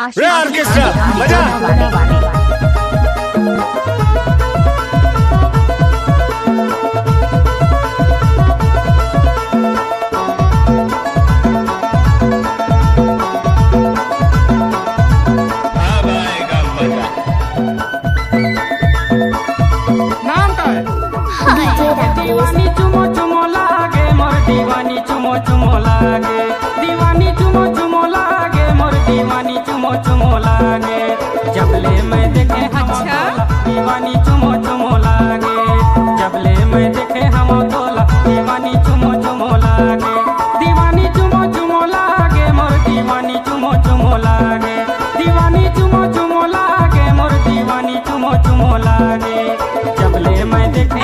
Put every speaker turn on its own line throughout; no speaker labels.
Orchestra बजा।
दीवानी चुमो चुमो लागे मोर दीवानी चुमो चुमो लागे दीवानी चुमो चुमो लागे मोर दीवानी चुमो चुमो लागे जबले मैं देखे हम तोला दीवानी चुमो चुमो लागे जबले मैं देखे हम तोला दीवानी चुमो चुमो लागे दीवानी चुमो चुमो लागे मोर दीवानी चुमो चुमो लागे दीवानी चुमो चुमो लागे मोर दीवानी चुमो चुमो लागे जबले मैं देखे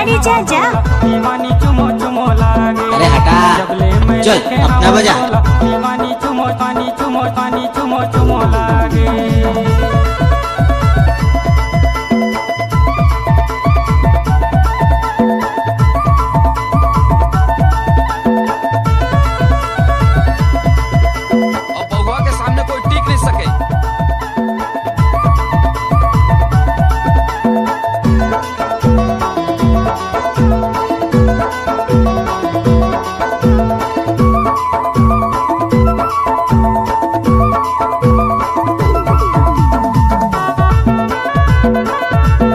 दीवानी चुमो चुमो लागे।
अरे हटा, चल अपना बजा।
दीवानी चुमो पानी चुमो पानी चुमो चुमो लागे।
अब बउआ के सामने कोई टिक नहीं सके।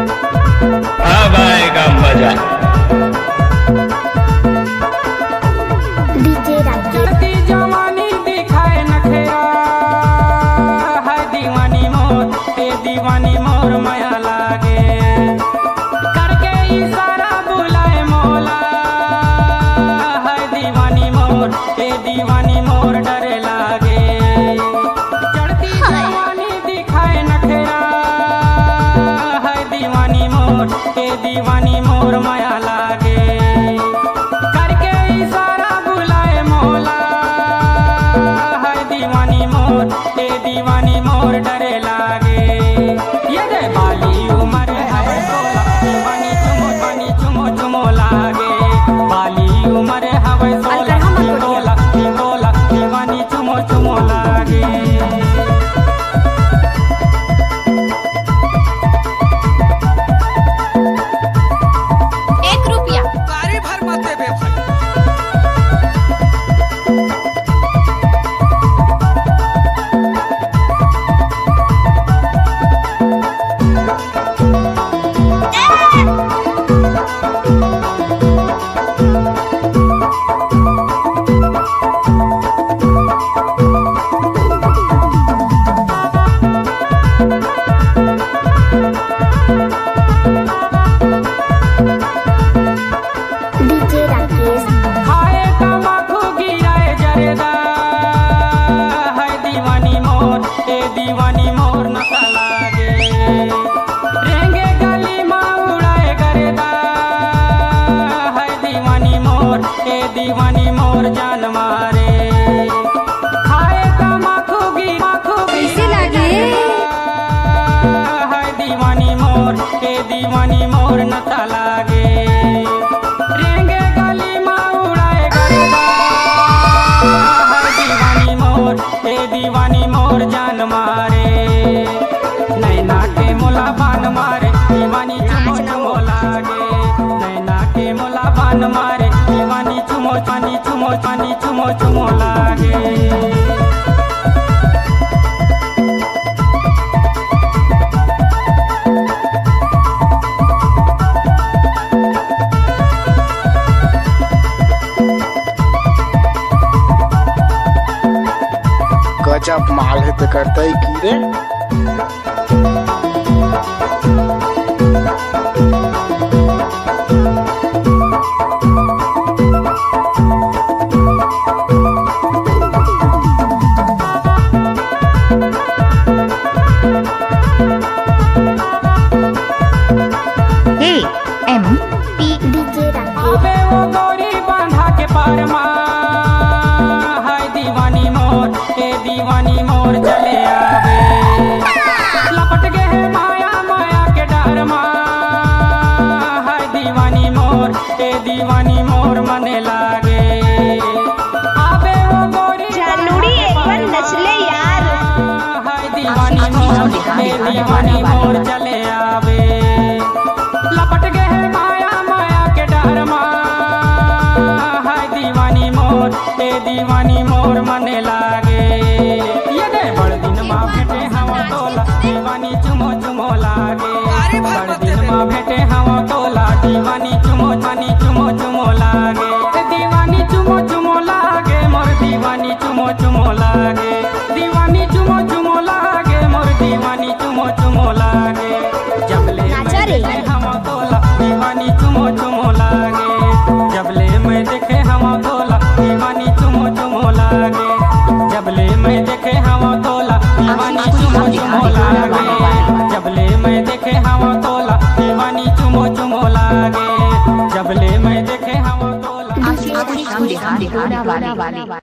अब आएगा मजा।
चढ़ती जवानी दिखाए नखरा है दीवानी मोर ए दीवानी मोर माया लागे करके इशारा बुलाए मोला है दीवानी मोर ए दीवानी मोर डरे लागे चढ़ती जवानी दिखाए नखरा है दीवानी मोर ए दीवानी मोर माया लागे करके इशारा बुलाए मोला है दीवानी मोर ए दीवानी मोर डरे लागे ये दे बाली उमर है सोला दीवानी चुमो पानी चुमो चुमो लागे बाली उमर हवे सोला बोला बोला दीवानी चुमो चुमो लागे।
तारी भर मत दे बे भाई। खाए तमाकू गिराए जरदा है दीवानी मोर ए दीवानी मोर नशा लागे रेंगे गली में उड़ाए गरदा है दीवानी मोर ए दीवानी मोर जान मारे खाए तमाकू कैसे लागे है दीवानी मोर ए दीवानी मोर नशा लागे रेंगे गली में उड़ाए गरदा है दीवानी मोर ए दीवानी मोर जान मारे नैना के मोला बान मारे दीवानी चुमो चुमो लागे नैना के मोला बान मारे दीवानी चुमो पानी चुमो पानी चुमो चुमो लागे।
गजब माल है तो करता ही की रे।
अबे वो गौरी बांधा के पारमा है दीवानी मोर ए दीवानी मोर चले आवे दीवानी मोर हे दीवानी मोर चले आवे लपट गए माया माया के डर मा हाय दीवानी मोर हे दीवानी मोर मने लागे ये दे बड़ दिन माँ भेटे हवा तोला दीवानी चुमो चुमो लागे बड़ दिन माँ भेटे हवा तोला दीवानी चुमो चुमो चुमो लागे दीवानी चुमो चुमो लागे मोर दीवानी चुमो चुमो लागे दीवानी चुमो चुमो लागे मोर दीवानी चुमो चुमो लागे जबले मैं देखे हवा तोला दीवानी चुमो चुमो लागे जबले मैं देखे हवा तोला दीवानी चुमो चुमो लागे जबले मैं देखे हवा तोला दीवानी चुमो चुमो लागे जबले मैं देखे हवा तोला दीवानी चुमो चुमो लागे जबले मैं देखे हवा तोला
आशीष बिहारी